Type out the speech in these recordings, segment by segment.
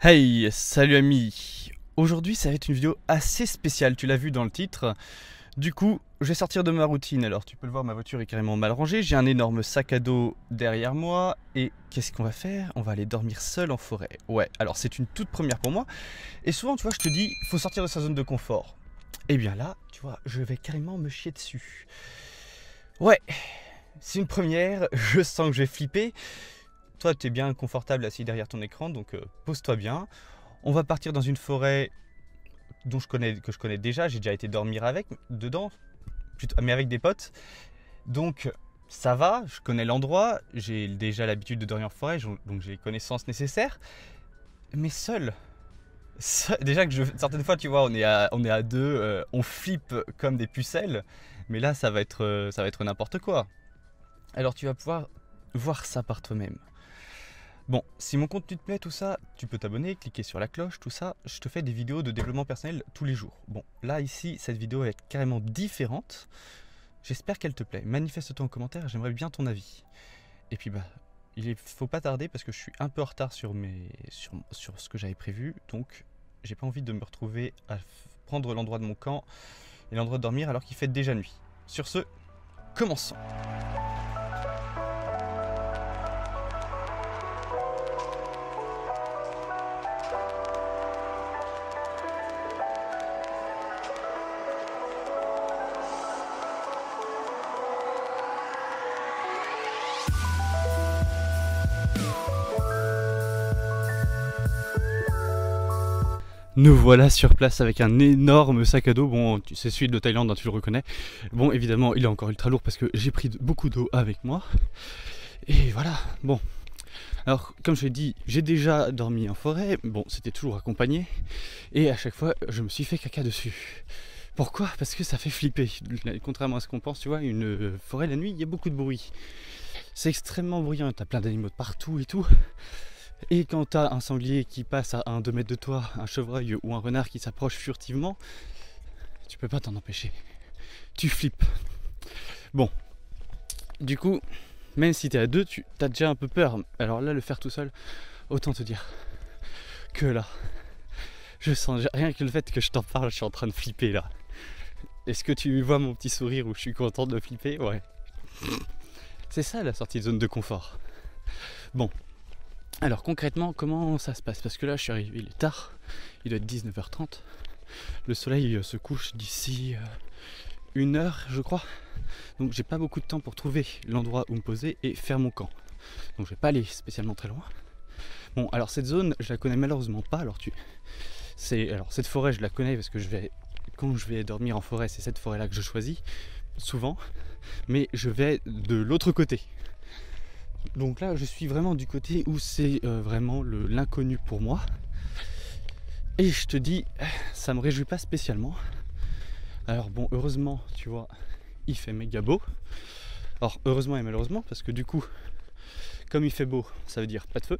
Hey, salut amis. Aujourd'hui ça va être une vidéo assez spéciale, tu l'as vu dans le titre. Du coup, je vais sortir de ma routine. Alors tu peux le voir, ma voiture est carrément mal rangée. J'ai un énorme sac à dos derrière moi. Et qu'est-ce qu'on va faire? On va aller dormir seul en forêt. Ouais, alors c'est une toute première pour moi. Et souvent, tu vois, je te dis, il faut sortir de sa zone de confort. Et bien là, tu vois, je vais carrément me chier dessus. Ouais, c'est une première, je sens que je vais flipper. Toi, tu es bien confortable assis derrière ton écran, donc pose-toi bien. On va partir dans une forêt que je connais déjà, j'ai déjà été dormir dedans, mais avec des potes. Donc ça va, je connais l'endroit, j'ai déjà l'habitude de dormir en forêt, donc j'ai les connaissances nécessaires. Mais déjà que certaines fois, tu vois, on est à deux, on flippe comme des pucelles. Mais là, ça va être n'importe quoi. Alors tu vas pouvoir voir ça par toi-même. Bon, si mon contenu te plaît, tout ça, tu peux t'abonner, cliquer sur la cloche, tout ça. Je te fais des vidéos de développement personnel tous les jours. Bon, là, ici, cette vidéo va être carrément différente. J'espère qu'elle te plaît. Manifeste-toi en commentaire, j'aimerais bien ton avis. Et puis, il faut pas tarder parce que je suis un peu en retard sur ce que j'avais prévu. Donc, j'ai pas envie de me retrouver à prendre l'endroit de mon camp et l'endroit de dormir alors qu'il fait déjà nuit. Sur ce, commençons. Nous voilà sur place avec un énorme sac à dos. Bon, c'est celui de Thaïlande, hein, tu le reconnais. Bon, évidemment, il est encore ultra lourd parce que j'ai pris beaucoup d'eau avec moi. Et voilà, bon. Alors, comme je l'ai dit, j'ai déjà dormi en forêt. Bon, c'était toujours accompagné. Et à chaque fois, je me suis fait caca dessus. Pourquoi? Parce que ça fait flipper. Contrairement à ce qu'on pense, tu vois, une forêt la nuit, il y a beaucoup de bruit. C'est extrêmement bruyant, t'as plein d'animaux de partout et tout. Et quand t'as un sanglier qui passe à 2 mètres de toi, un chevreuil ou un renard qui s'approche furtivement, tu peux pas t'en empêcher. Tu flippes. Bon, du coup, même si t'es à deux, tu as déjà un peu peur. Alors là, le faire tout seul, autant te dire que là, je sens rien que le fait que je t'en parle, je suis en train de flipper là. Est-ce que tu vois mon petit sourire où je suis content de flipper? Ouais. C'est ça la sortie de zone de confort. Bon. Alors concrètement, comment ça se passe? Parce que là, je suis arrivé, il est tard, il doit être 19h30. Le soleil se couche d'ici 1 heure, je crois. Donc j'ai pas beaucoup de temps pour trouver l'endroit où me poser et faire mon camp. Donc je vais pas aller spécialement très loin. Bon, alors cette zone, je la connais malheureusement pas. Alors cette forêt, je la connais parce que quand je vais dormir en forêt, c'est cette forêt-là que je choisis souvent. Mais je vais de l'autre côté. Donc là, je suis vraiment du côté où c'est vraiment l'inconnu pour moi. Et je te dis, ça me réjouit pas spécialement. Alors bon, heureusement, tu vois, il fait méga beau. Alors heureusement et malheureusement, parce que du coup, comme il fait beau, ça veut dire pas de feu.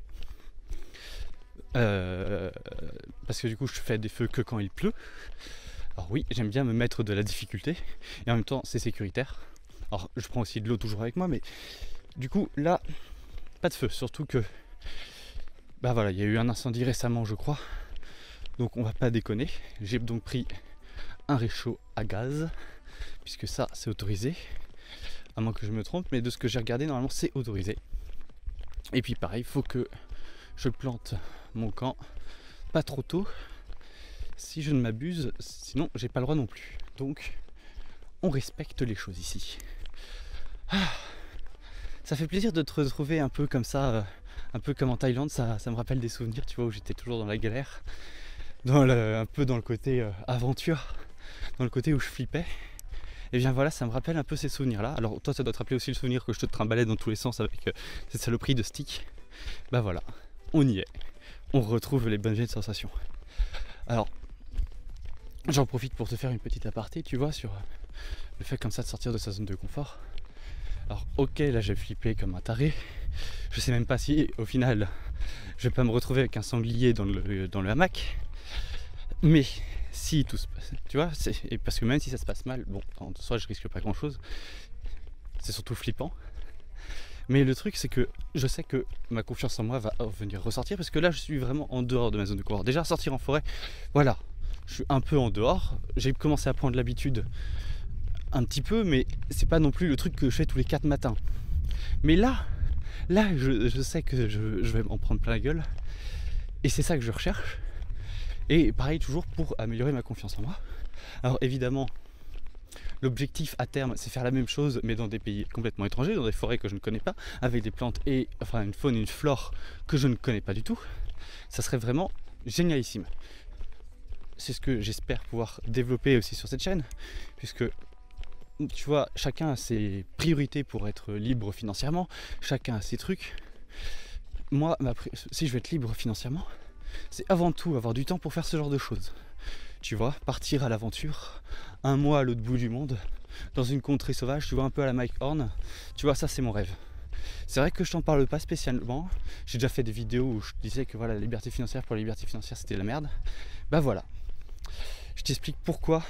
Parce que du coup, je fais des feux que quand il pleut. Alors oui, j'aime bien me mettre de la difficulté. Et en même temps, c'est sécuritaire. Alors je prends aussi de l'eau toujours avec moi, mais du coup, là, pas de feu. Surtout que, voilà, il y a eu un incendie récemment, je crois. Donc on va pas déconner. J'ai donc pris un réchaud à gaz, puisque ça, c'est autorisé. À moins que je me trompe, mais de ce que j'ai regardé, normalement, c'est autorisé. Et puis pareil, il faut que je plante mon camp pas trop tôt, si je ne m'abuse, sinon j'ai pas le droit non plus. Donc, on respecte les choses ici. Ça fait plaisir de te retrouver un peu comme ça, un peu comme en Thaïlande. Ça me rappelle des souvenirs, tu vois, où j'étais toujours dans la galère, un peu dans le côté aventure, dans le côté où je flippais. Et bien voilà, ça me rappelle un peu ces souvenirs-là. Alors toi, ça doit te rappeler aussi le souvenir que je te trimbalais dans tous les sens avec cette saloperie de stick. Voilà, on y est. On retrouve les bonnes vieilles sensations. Alors, j'en profite pour te faire une petite aparté, tu vois, sur le fait comme ça de sortir de sa zone de confort. Alors ok, là j'ai flippé comme un taré. Je sais même pas si au final je vais pas me retrouver avec un sanglier dans le hamac. Mais si tout se passe, tu vois, parce que même si ça se passe mal, bon, en soi je risque pas grand chose. C'est surtout flippant. Mais le truc, c'est que je sais que ma confiance en moi va venir ressortir parce que là, je suis vraiment en dehors de ma zone de confort. Déjà, sortir en forêt, voilà, je suis un peu en dehors. J'ai commencé à prendre l'habitude un petit peu, mais c'est pas non plus le truc que je fais tous les 4 matins. Mais là, je sais que je vais m'en prendre plein la gueule. Et c'est ça que je recherche. Et pareil, toujours pour améliorer ma confiance en moi. Alors évidemment, l'objectif à terme, c'est faire la même chose, mais dans des pays complètement étrangers, dans des forêts que je ne connais pas, avec des plantes et enfin une faune, une flore que je ne connais pas du tout. Ça serait vraiment génialissime. C'est ce que j'espère pouvoir développer aussi sur cette chaîne, puisque tu vois, chacun a ses priorités pour être libre financièrement, chacun a ses trucs. Moi, si je veux être libre financièrement, c'est avant tout avoir du temps pour faire ce genre de choses. Tu vois, partir à l'aventure, un mois à l'autre bout du monde, dans une contrée sauvage, tu vois, un peu à la Mike Horn. Tu vois, ça c'est mon rêve. C'est vrai que je t'en parle pas spécialement. J'ai déjà fait des vidéos où je disais que voilà, la liberté financière, pour la liberté financière, c'était la merde. Bah voilà. Je t'explique pourquoi,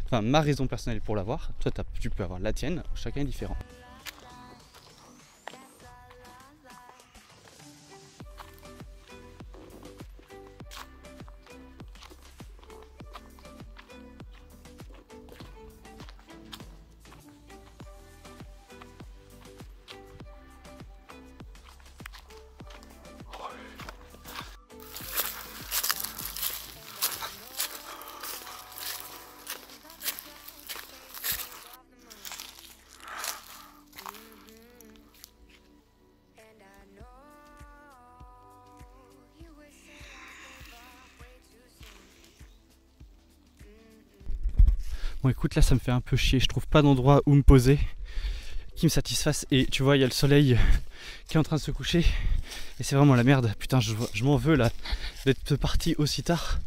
enfin ma raison personnelle pour l'avoir. Toi, tu peux avoir la tienne, chacun est différent. Bon écoute, là ça me fait un peu chier, je trouve pas d'endroit où me poser qui me satisfasse. Et tu vois, il y a le soleil qui est en train de se coucher et c'est vraiment la merde. Putain, je m'en veux là d'être parti aussi tard.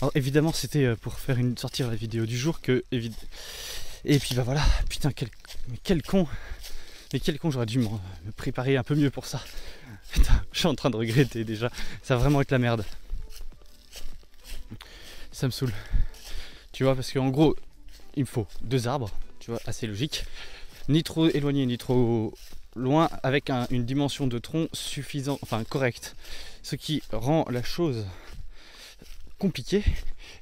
Alors évidemment c'était pour faire sortir la vidéo du jour que et puis bah voilà, putain quel con. Mais quel con, j'aurais dû me préparer un peu mieux pour ça. Putain, je suis en train de regretter déjà. Ça va vraiment être la merde. Ça me saoule. Tu vois, parce qu'en gros, il me faut 2 arbres, tu vois, assez logique. Ni trop éloigné, ni trop loin, avec une dimension de tronc suffisante, enfin correcte. Ce qui rend la chose compliquée.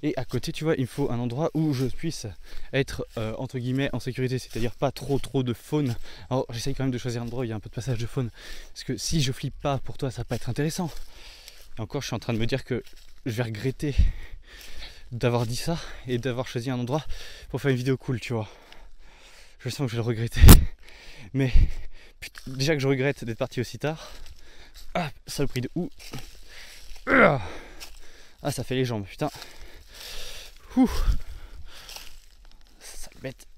Et à côté, tu vois, il me faut un endroit où je puisse être entre guillemets en sécurité, c'est-à-dire pas trop de faune. Alors j'essaye quand même de choisir un endroit où il y a un peu de passage de faune, parce que si je flippe pas pour toi, ça va pas être intéressant. Et encore, je suis en train de me dire que je vais regretter d'avoir dit ça et d'avoir choisi un endroit pour faire une vidéo cool, tu vois. Je sens que je vais le regretter. Mais putain, déjà que je regrette d'être parti aussi tard. Ah, saloperie de où. Ah, ça fait les jambes, putain. Ouh. Sale bête.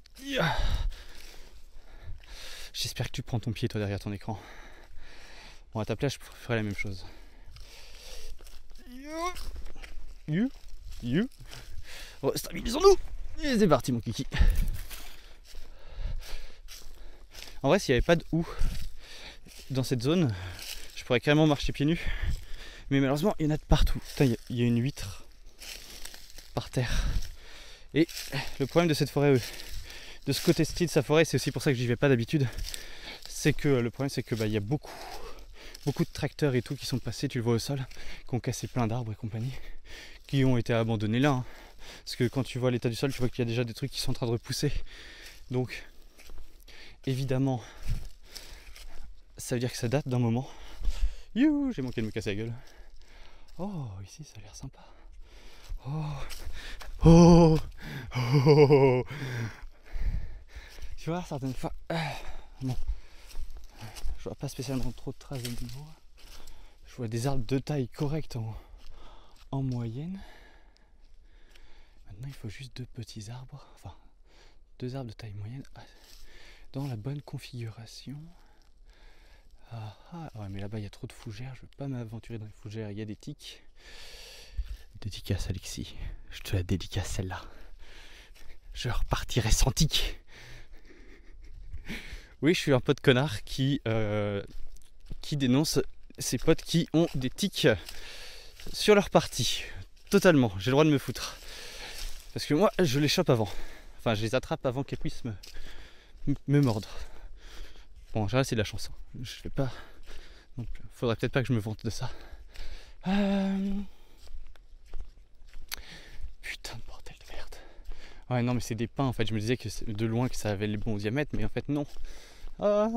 J'espère que tu prends ton pied toi derrière ton écran. Bon, à ta place, je ferai la même chose. Oh, stabilisons-nous. Et c'est parti mon kiki. En vrai, s'il n'y avait pas de houx dans cette zone, je pourrais carrément marcher pieds nus. Mais malheureusement, il y en a de partout. Putain, il y a une huître par terre. Et le problème de cette forêt, de ce côté-ci de sa forêt, c'est aussi pour ça que j'y vais pas d'habitude. C'est que le problème, c'est que il y a beaucoup de tracteurs et tout qui sont passés, tu le vois au sol, qui ont cassé plein d'arbres et compagnie, qui ont été abandonnés là. Hein. Parce que quand tu vois l'état du sol, tu vois qu'il y a déjà des trucs qui sont en train de repousser. Donc, évidemment, ça veut dire que ça date d'un moment. Youhou, j'ai manqué de me casser la gueule. Oh, ici ça a l'air sympa. Oh. Tu vois, certaines fois, bon, je vois pas spécialement trop de traces de niveau. Je vois des arbres de taille correcte en moyenne. Maintenant, il faut juste 2 petits arbres, enfin 2 arbres de taille moyenne dans la bonne configuration. Ouais, mais là-bas il y a trop de fougères, je veux pas m'aventurer dans les fougères, il y a des tiques. Dédicace Alexis, je te la dédicace celle-là. Je repartirai sans tic. Oui, je suis un pote connard qui dénonce ses potes qui ont des tiques sur leur partie. Totalement, j'ai le droit de me foutre. Parce que moi, je les chope avant. Enfin, je les attrape avant qu'elles puissent me mordre. Bon, en général, c'est de la chance. Hein. Je fais pas. Donc, faudrait peut-être pas que je me vante de ça. Putain de bordel de merde. Ouais, non, mais c'est des pins en fait. Je me disais que de loin que ça avait le bon diamètre, mais en fait, non. Ah.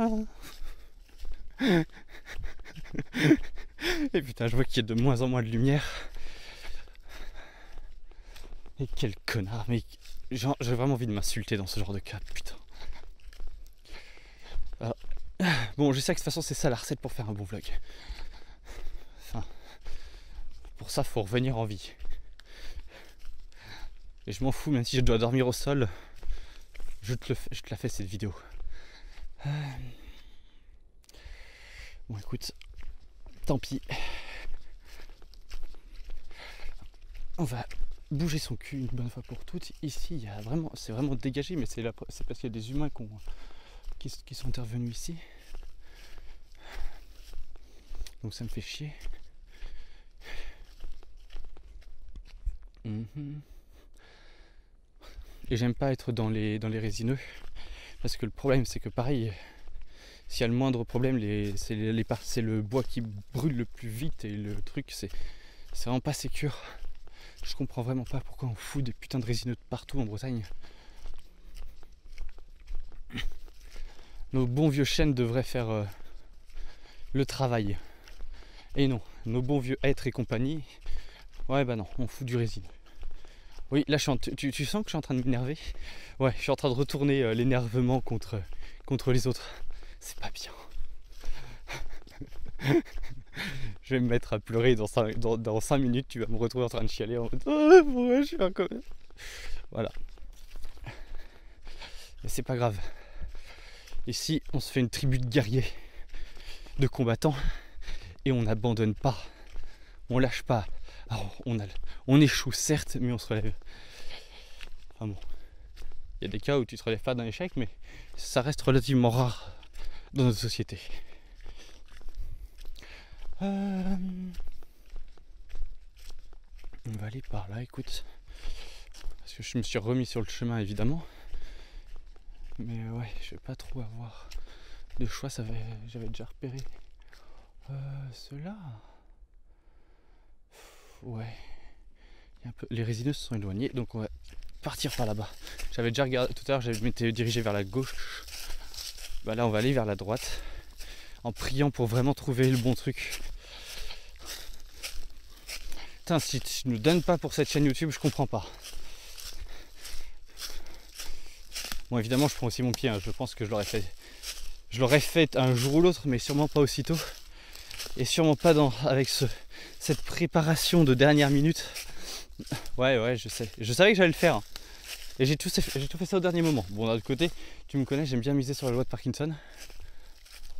Et putain, je vois qu'il y a de moins en moins de lumière. Et quel connard, mais genre, j'ai vraiment envie de m'insulter dans ce genre de cas, putain. Alors, bon, je sais que de toute façon, c'est ça la recette pour faire un bon vlog. Enfin, pour ça, faut revenir en vie. Et je m'en fous, même si je dois dormir au sol, je te la fais cette vidéo. Bon, écoute, tant pis. On va bouger son cul une bonne fois pour toutes. Ici, il y a vraiment, c'est vraiment dégagé, mais c'est parce qu'il y a des humains qui sont intervenus ici. Donc ça me fait chier. Et j'aime pas être dans les résineux. Parce que le problème, c'est que pareil, s'il y a le moindre problème, c'est le bois qui brûle le plus vite. Et le truc, c'est vraiment pas sécure. Je comprends vraiment pas pourquoi on fout des putains de résineux partout en Bretagne. Nos bons vieux chênes devraient faire le travail. Et non, nos bons vieux hêtres et compagnie, ouais bah non, on fout du résineux. Oui, là tu sens que je suis en train de m'énerver. Ouais, je suis en train de retourner l'énervement contre les autres. C'est pas bien. Je vais me mettre à pleurer dans 5 minutes, tu vas me retrouver en train de chialer en mode oh, pourquoi je suis un comme... Voilà. Mais c'est pas grave. Ici, on se fait une tribu de guerriers, de combattants, et on n'abandonne pas. On lâche pas. Alors, on échoue certes, mais on se relève. Enfin bon. Il y a des cas où tu te relèves pas d'un échec, mais ça reste relativement rare dans notre société. On va aller par là, écoute. Parce que je me suis remis sur le chemin, évidemment. Mais ouais, je vais pas trop avoir de choix. J'avais déjà repéré ceux-là. Ouais. Les résineux se sont éloignés, donc on va partir par là-bas. J'avais déjà regardé tout à l'heure, je m'étais dirigé vers la gauche. Bah là, on va aller vers la droite. En priant pour vraiment trouver le bon truc. Putain, si tu ne donnes pas pour cette chaîne YouTube, je comprends pas. Bon, évidemment, je prends aussi mon pied. Hein. Je pense que je l'aurais fait un jour ou l'autre, mais sûrement pas aussitôt. Et sûrement pas avec cette préparation de dernière minute. Ouais, je sais. Je savais que j'allais le faire. Hein. Et j'ai tout fait ça au dernier moment. Bon, d'un autre côté, tu me connais, j'aime bien miser sur la loi de Parkinson.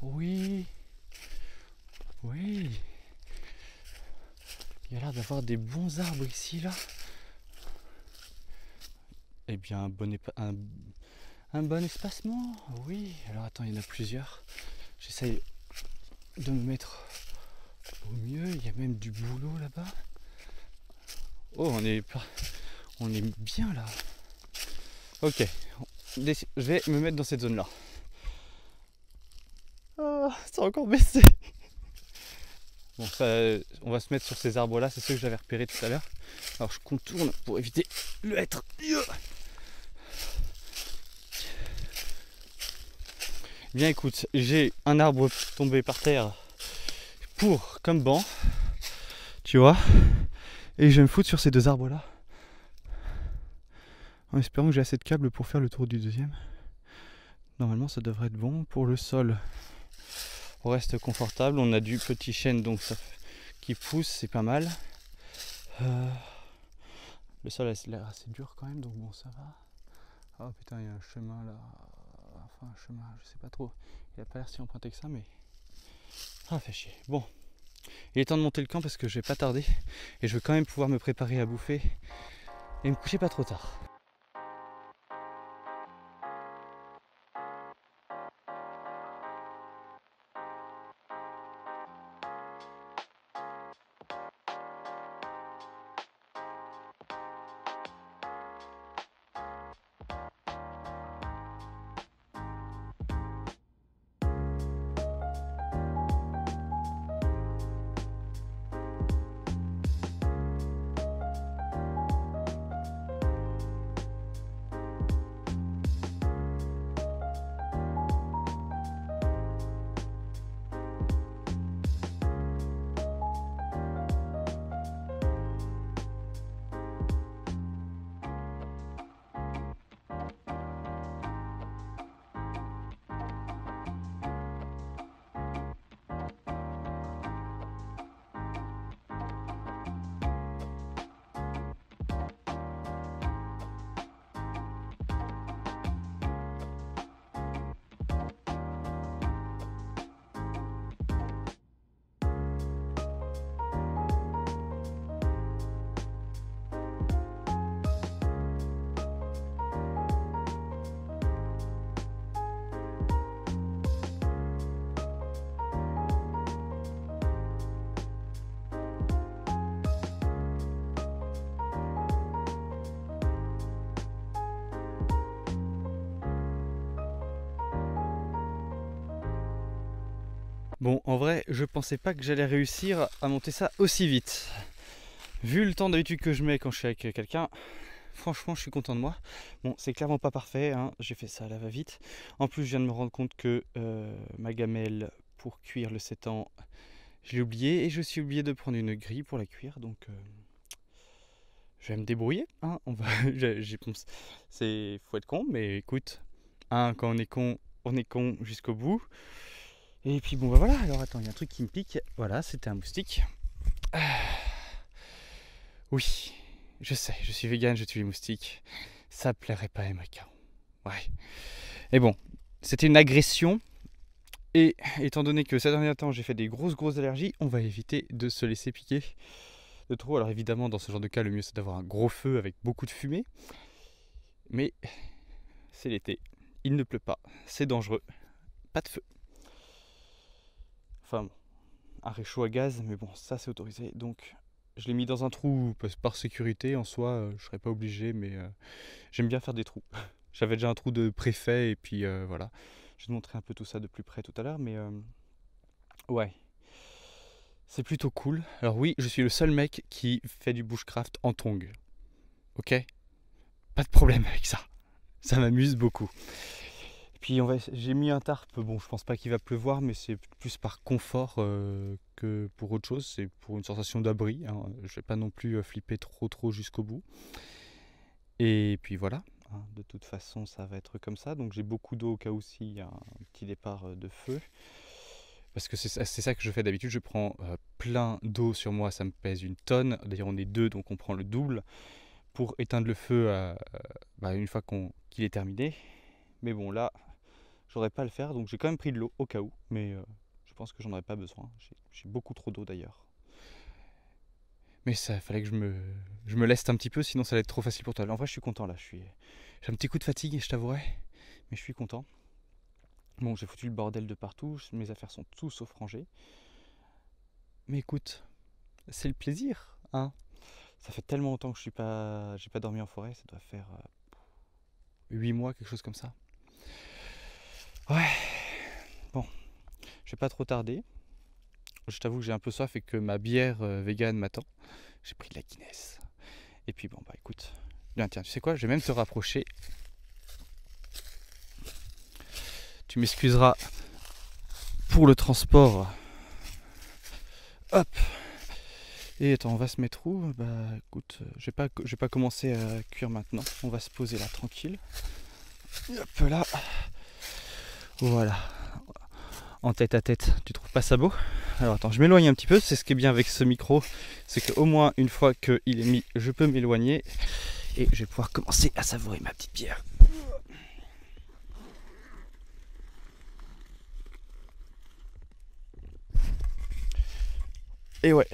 Oui. Oui. Il y a l'air d'avoir des bons arbres ici, là. Eh bien, un bon espacement. Oui. Alors, attends, il y en a plusieurs. J'essaye de me mettre au mieux. Il y a même du boulot là-bas. Oh, on est bien là. Ok. Je vais me mettre dans cette zone-là. Oh, ça a encore baissé. Bon, on va se mettre sur ces arbres-là. C'est ceux que j'avais repérés tout à l'heure. Alors, je contourne pour éviter le hêtre. Bien, écoute, j'ai un arbre tombé par terre comme banc. Tu vois. Et je vais me foutre sur ces deux arbres-là. En espérant que j'ai assez de câbles pour faire le tour du deuxième. Normalement, ça devrait être bon. Pour le sol, on reste confortable. On a du petit chêne donc qui pousse, c'est pas mal. Le sol a l'air assez dur quand même, donc bon, ça va. Oh putain, il y a un chemin là. Enfin, un chemin, je sais pas trop. Il a pas l'air si emprunté que ça, mais. Ah, fait chier. Bon. Il est temps de monter le camp parce que je vais pas tarder. Et je veux quand même pouvoir me préparer à bouffer. Et me coucher pas trop tard. Bon, en vrai, je pensais pas que j'allais réussir à monter ça aussi vite. Vu le temps d'habitude que je mets quand je suis avec quelqu'un, franchement, je suis content de moi. Bon, c'est clairement pas parfait, hein. J'ai fait ça à la va-vite. En plus, je viens de me rendre compte que ma gamelle pour cuire le 7 ans, je l'ai oublié. Et je suis oublié de prendre une grille pour la cuire. Donc, je vais me débrouiller. Hein. Faut être con, mais écoute, hein, quand on est con jusqu'au bout. Et puis bon, bah voilà. Alors attends, il y a un truc qui me pique. Voilà, c'était un moustique. Oui, je sais, je suis vegan, je tue les moustiques. Ça plairait pas à Emma Caron. Ouais. Et bon, c'était une agression. Et étant donné que ces derniers temps j'ai fait des grosses allergies, on va éviter de se laisser piquer de trop. Alors évidemment, dans ce genre de cas, le mieux c'est d'avoir un gros feu avec beaucoup de fumée. Mais c'est l'été, il ne pleut pas, c'est dangereux, pas de feu. Enfin bon, un réchaud à gaz, mais bon, ça c'est autorisé. Donc je l'ai mis dans un trou par sécurité. En soi, je serais pas obligé, mais j'aime bien faire des trous. J'avais déjà un trou de préfet et puis voilà. Je vais te montrer un peu tout ça de plus près tout à l'heure, mais ouais, c'est plutôt cool. Alors oui, je suis le seul mec qui fait du bushcraft en tongs. Ok, pas de problème avec ça. Ça m'amuse beaucoup. Et puis j'ai mis un tarp. Bon, je pense pas qu'il va pleuvoir, mais c'est plus par confort que pour autre chose. C'est pour une sensation d'abri. Hein. Je vais pas non plus flipper trop jusqu'au bout. Et puis voilà. Hein, de toute façon, ça va être comme ça. Donc j'ai beaucoup d'eau au cas où s'il y a un petit départ de feu. Parce que c'est ça que je fais d'habitude. Je prends plein d'eau sur moi. Ça me pèse une tonne. D'ailleurs, on est deux, donc on prend le double pour éteindre le feu une fois qu'il est terminé. Mais bon, là, j'aurais pas à le faire. Donc j'ai quand même pris de l'eau au cas où. Mais je pense que j'en aurais pas besoin. J'ai beaucoup trop d'eau d'ailleurs. Mais ça fallait que je me leste un petit peu, sinon ça allait être trop facile pour toi. En vrai, je suis content là. J'ai un petit coup de fatigue, je t'avouerai, mais je suis content. Bon, j'ai foutu le bordel de partout. Mes affaires sont tout sauf rangées. Mais écoute, c'est le plaisir, hein. Ça fait tellement longtemps que j'ai pas dormi en forêt. Ça doit faire 8 mois, quelque chose comme ça. Ouais. Bon, je vais pas trop tarder. Je t'avoue que j'ai un peu soif et que ma bière vegan m'attend. J'ai pris de la Guinness. Et puis bon, bah écoute. Bien, tiens, tu sais quoi, je vais même te rapprocher. Tu m'excuseras pour le transport. Hop. Et attends, on va se mettre où? Bah écoute, je vais pas commencer à cuire maintenant. On va se poser là, tranquille. Hop là. Voilà. En tête à tête, tu trouves pas ça beau? Alors attends, je m'éloigne un petit peu. C'est ce qui est bien avec ce micro, c'est qu'au moins une fois qu'il est mis, je peux m'éloigner et je vais pouvoir commencer à savourer ma petite bière. Et ouais,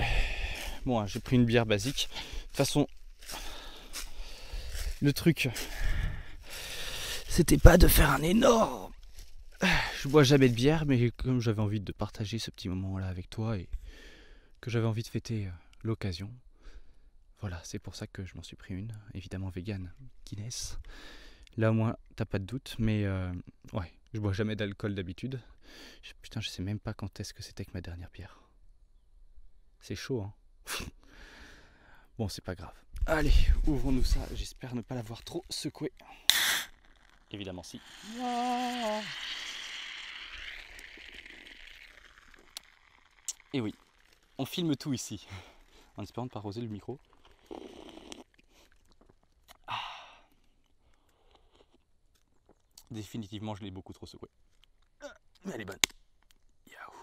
bon, j'ai pris une bière basique. De toute façon, le truc, c'était pas de faire un énorme. Je bois jamais de bière, mais comme j'avais envie de partager ce petit moment-là avec toi et que j'avais envie de fêter l'occasion, voilà, c'est pour ça que je m'en suis pris une, évidemment vegan, Guinness. Là au moins, t'as pas de doute, mais ouais, je bois jamais d'alcool d'habitude. Putain, je sais même pas quand est-ce que c'était que ma dernière bière. C'est chaud, hein. Bon, c'est pas grave. Allez, ouvrons-nous ça. J'espère ne pas l'avoir trop secoué. Évidemment, si. Et oui, on filme tout ici, en espérant ne pas arroser le micro. Définitivement, je l'ai beaucoup trop secoué. Mais elle est bonne. Yahoo.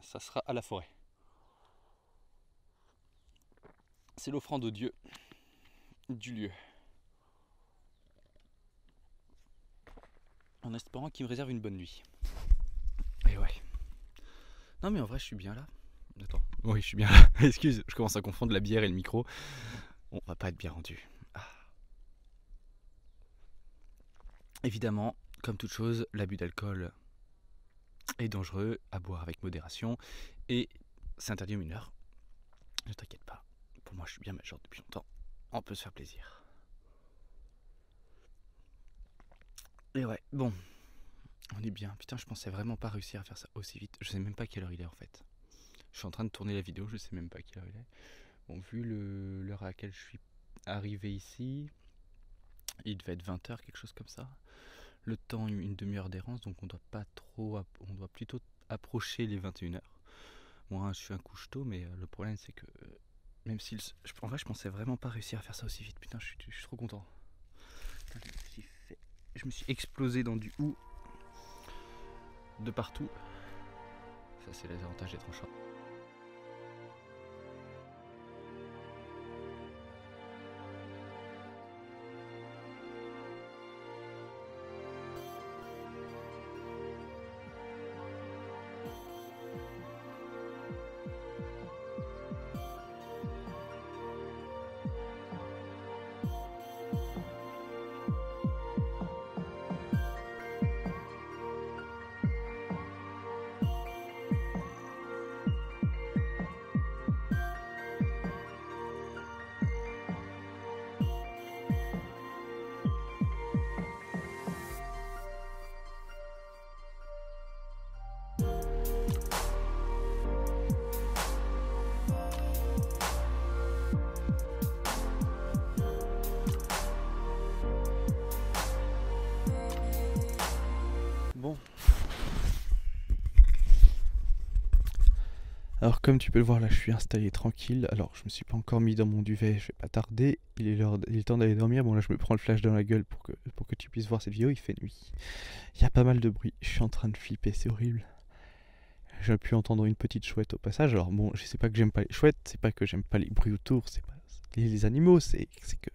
Ça sera à la forêt. C'est l'offrande au Dieu du lieu. En espérant qu'il me réserve une bonne nuit. Et ouais. Non mais en vrai je suis bien là. Attends. Oui je suis bien là. Excuse, je commence à confondre la bière et le micro. On va pas être bien rendu. Évidemment, comme toute chose, l'abus d'alcool est dangereux, à boire avec modération. Et c'est interdit aux mineurs. Ne t'inquiète pas. Pour moi je suis bien majeur depuis longtemps. On peut se faire plaisir. Et ouais, bon. On est bien. Putain, je pensais vraiment pas réussir à faire ça aussi vite. Je sais même pas quelle heure il est en fait. Je suis en train de tourner la vidéo, je sais même pas quelle heure il est. Bon, vu l'heure à laquelle je suis arrivé ici, il devait être 20h, quelque chose comme ça. Le temps, une demi-heure d'errance, donc on doit plutôt approcher les 21h. Moi, je suis un couche-tôt, mais le problème c'est que même si en vrai, je pensais vraiment pas réussir à faire ça aussi vite. Putain, je suis trop content. Putain, je me suis explosé dans du hou de partout. Ça, c'est les avantages d'être en short. Bon. Alors comme tu peux le voir là, je suis installé tranquille. Alors je me suis pas encore mis dans mon duvet, je vais pas tarder. Il est temps d'aller dormir. Bon là je me prends le flash dans la gueule pour que tu puisses voir cette vidéo. Il fait nuit. Il y a pas mal de bruit. Je suis en train de flipper, c'est horrible. J'ai pu entendre une petite chouette au passage. Alors bon, je sais pas que j'aime pas les chouettes, c'est pas que j'aime pas les bruits autour, c'est pas les animaux, c'est que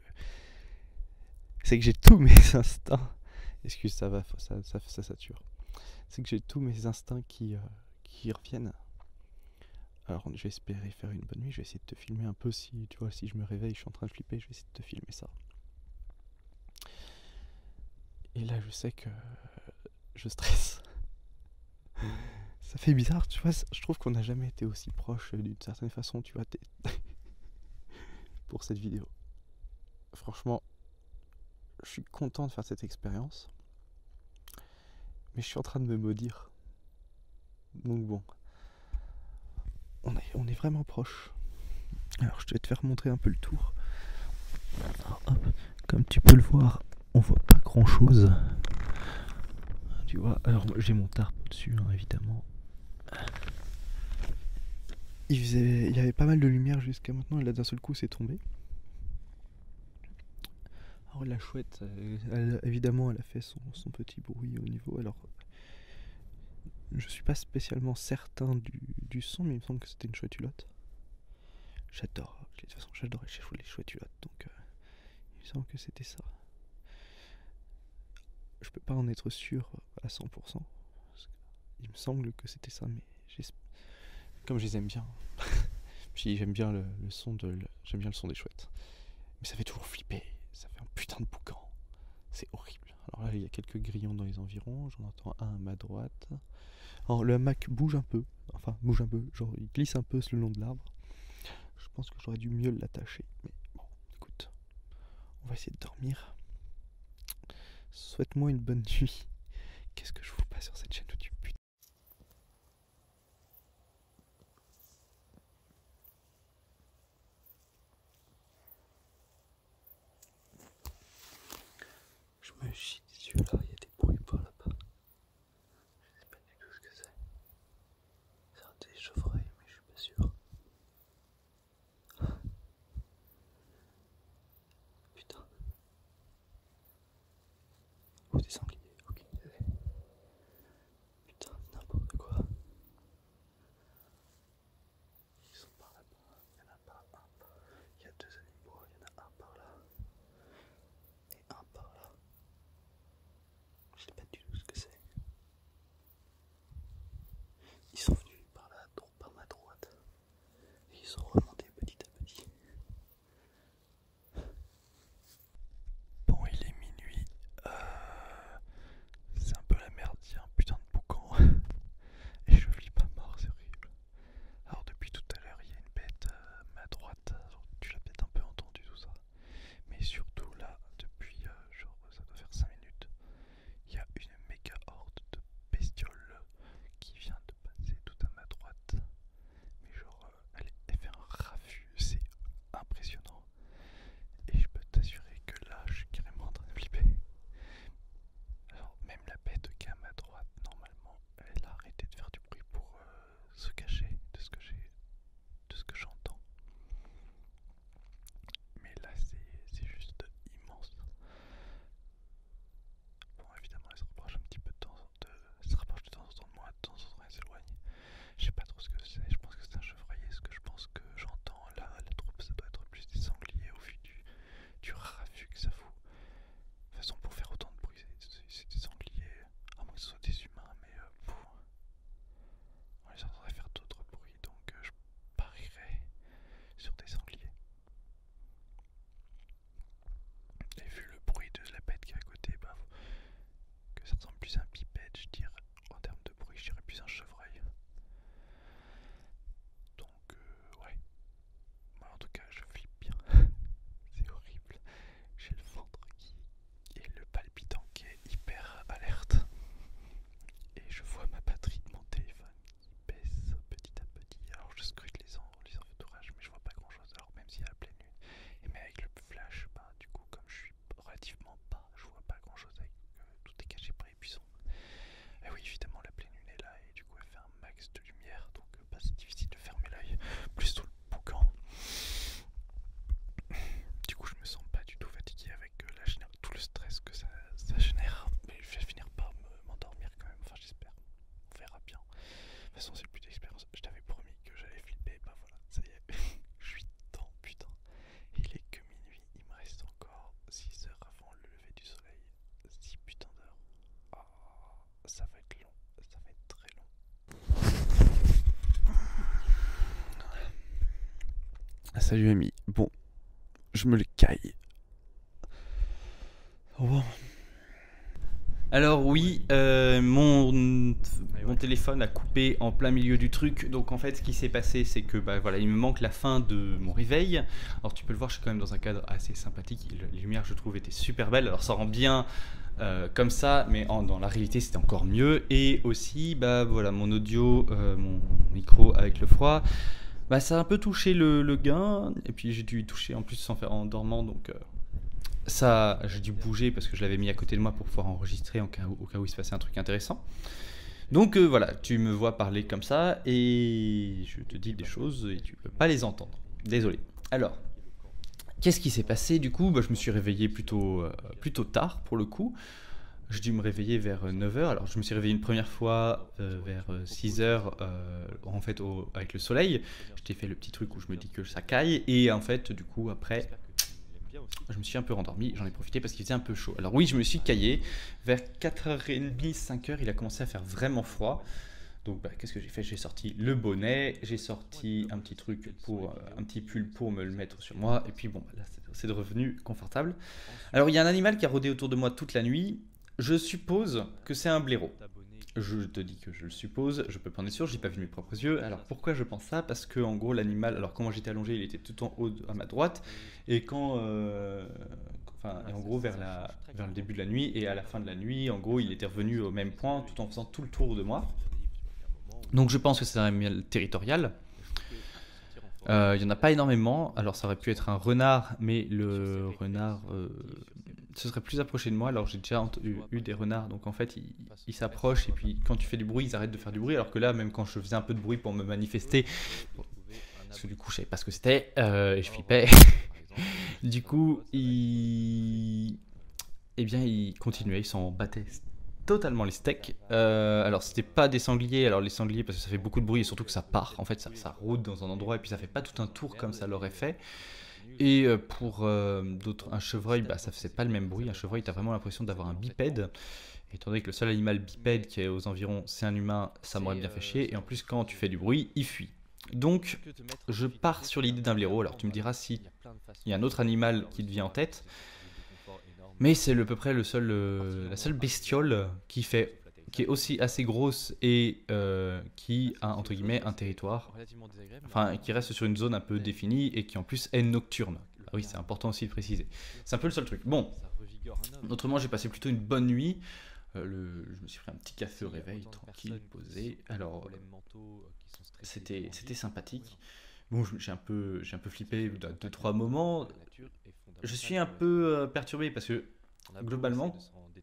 j'ai tous mes instincts. Excuse, ça va, ça sature. C'est que j'ai tous mes instincts qui reviennent. Alors je vais espérer faire une bonne nuit, je vais essayer de te filmer un peu si tu vois, si je me réveille, je suis en train de flipper, je vais essayer de te filmer ça. Et là je sais que je stresse. Ça fait bizarre, tu vois, je trouve qu'on n'a jamais été aussi proche d'une certaine façon, tu vois, pour cette vidéo. Franchement, je suis content de faire cette expérience, mais je suis en train de me maudire. Donc bon, on est vraiment proche. Alors je vais te faire montrer un peu le tour. Alors, hop, comme tu peux le voir, on voit pas grand chose. Tu vois, alors j'ai mon tarp au-dessus, hein, évidemment. Il y avait pas mal de lumière jusqu'à maintenant, et là d'un seul coup c'est tombé. Alors la chouette, évidemment elle a fait son petit bruit au niveau. Alors je suis pas spécialement certain du son, mais il me semble que c'était une chouette hulotte. J'adore, de toute façon j'adore les chouettes hulottes, donc il me semble que c'était ça. Je peux pas en être sûr à 100%. Il me semble que c'était ça, mais comme je les aime bien. Puis j'aime bien le son j'aime bien le son des chouettes. Mais ça fait toujours flipper, ça fait un putain de boucan. C'est horrible. Alors là, il y a quelques grillons dans les environs, j'en entends un à ma droite. Alors le hamac bouge un peu, genre il glisse un peu le long de l'arbre. Je pense que j'aurais dû mieux l'attacher, mais bon, écoute, on va essayer de dormir. Souhaite-moi une bonne nuit. Qu'est-ce que je vous passe sur cette chaîne du putain. Je me chie dessus là, il y a des bruits par là-bas. Je sais pas du tout ce que c'est. C'est un des chevreuils, mais je suis pas sûr. Putain. Ou des sangliers, ok. Putain, n'importe quoi. Ils sont par là-bas. Il y en a pas un. Il y a deux animaux, il y en a un par là. Et un par là. Salut ami. Bon, je me le caille. Bon. Alors oui, mon téléphone a coupé en plein milieu du truc. Donc en fait, ce qui s'est passé, c'est que bah, voilà, il me manque la fin de mon réveil. Alors tu peux le voir, je suis quand même dans un cadre assez sympathique. Les lumières, je trouve, étaient super belles. Alors ça rend bien comme ça, mais dans la réalité, c'était encore mieux. Et aussi, bah voilà, mon audio, mon micro avec le froid, bah ça a un peu touché le gain. Et puis j'ai dû y toucher en plus sans faire en dormant, donc. Ça, j'ai dû bouger parce que je l'avais mis à côté de moi pour pouvoir enregistrer au cas où il se passait un truc intéressant. Donc voilà, tu me vois parler comme ça et je te dis des choses et tu peux pas les entendre. Désolé. Alors, qu'est-ce qui s'est passé du coup? Je me suis réveillé plutôt tard pour le coup. J'ai dû me réveiller vers 9h. Alors, je me suis réveillé une première fois vers 6h en fait avec le soleil. Je t'ai fait le petit truc où je me dis que ça caille et en fait, du coup, après. Je me suis un peu rendormi, j'en ai profité parce qu'il faisait un peu chaud. Alors oui, je me suis caillé. Vers 4h30, 5h, il a commencé à faire vraiment froid. Donc qu'est-ce que j'ai fait? J'ai sorti le bonnet, j'ai sorti un petit truc un petit pull pour me le mettre sur moi. Et puis bon, là c'est devenu confortable. Alors il y a un animal qui a rôdé autour de moi toute la nuit. Je suppose que c'est un blaireau. Je te dis que je le suppose, je peux pas en être sûr, j'ai pas vu de mes propres yeux. Alors pourquoi je pense ça? Parce que en gros l'animal, alors quand moi j'étais allongé, il était tout en haut à ma droite, et et en gros vers le début de la nuit et à la fin de la nuit, en gros il était revenu au même point tout en faisant tout le tour de moi. Donc je pense que c'est un animal territorial. Il y en a pas énormément, alors ça aurait pu être un renard, mais le renard se serait plus approché de moi. Alors j'ai déjà eu des renards, donc en fait ils s'approchent et puis quand tu fais du bruit, ils arrêtent de faire du bruit. Alors que là, même quand je faisais un peu de bruit pour me manifester, parce que du coup je savais pas ce que c'était et je flippais, du coup ils continuaient, ils s'en battaient totalement les steaks. Alors c'était pas des sangliers, alors les sangliers parce que ça fait beaucoup de bruit et surtout que ça part, en fait ça rôde dans un endroit et puis ça fait pas tout un tour comme ça l'aurait fait. Et pour un chevreuil, bah, ça faisait pas le même bruit. Un chevreuil, t'as vraiment l'impression d'avoir un bipède. Étant donné que le seul animal bipède qui est aux environs, c'est un humain, ça m'aurait bien fait chier. Et en plus, quand tu fais du bruit, il fuit. Donc, je pars sur l'idée d'un blaireau. Alors, tu me diras si il y a un autre animal qui te vient en tête. Mais c'est à peu près la seule bestiole qui est aussi assez grosse et qui a entre guillemets un territoire, enfin qui reste sur une zone un peu définie et qui en plus est nocturne. Ah oui, c'est important aussi de préciser. C'est un peu le seul truc. Bon, autrement j'ai passé plutôt une bonne nuit. Je me suis pris un petit café au réveil, tranquille, posé. Alors c'était sympathique. Bon, j'ai un peu flippé à deux trois moments. Je suis un peu perturbé parce que globalement,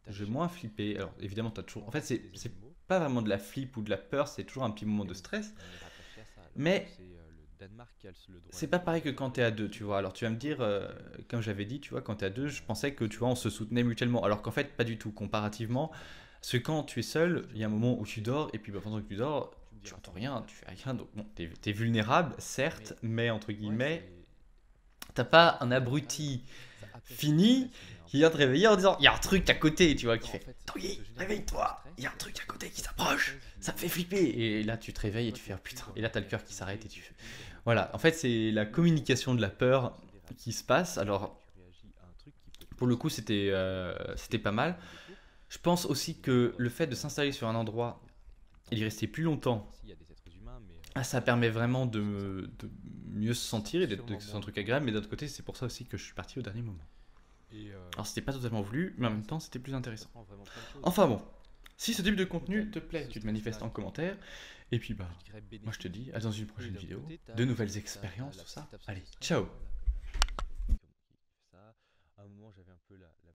j'ai moins flippé. Alors évidemment, t'as toujours. En fait, c'est pas vraiment de la flip ou de la peur, c'est toujours un petit moment de stress. Mais c'est pas pareil que quand t'es à deux, tu vois. Alors tu vas me dire, comme j'avais dit, tu vois, quand t'es à deux, je pensais que tu vois, on se soutenait mutuellement. Alors qu'en fait, pas du tout, comparativement. Parce que quand tu es seul, il y a un moment où tu dors, et puis bah, pendant que tu dors, tu entends rien, tu fais rien. Donc bon, t'es vulnérable, certes, mais entre guillemets, t'as pas un abruti fini qui vient te réveiller en disant il y a un truc à côté, tu vois, qui fait Tanguy, réveille-toi, il y a un truc à côté qui s'approche, ça me fait flipper. Et là, tu te réveilles et tu fais oh, putain. Et là, t'as le cœur qui s'arrête et tu fais. Voilà, en fait, c'est la communication de la peur qui se passe. Alors, pour le coup, c'était pas mal. Je pense aussi que le fait de s'installer sur un endroit et d'y rester plus longtemps, ça permet vraiment de mieux se sentir et d'être un truc agréable. Mais d'un autre côté, c'est pour ça aussi que je suis parti au dernier moment. Alors c'était pas totalement voulu, mais en même temps c'était plus intéressant. Enfin bon, si ce type de contenu te plaît, tu te manifestes en commentaire. Et puis bah, moi je te dis à dans une prochaine vidéo, de nouvelles expériences, tout ça. Allez, ciao!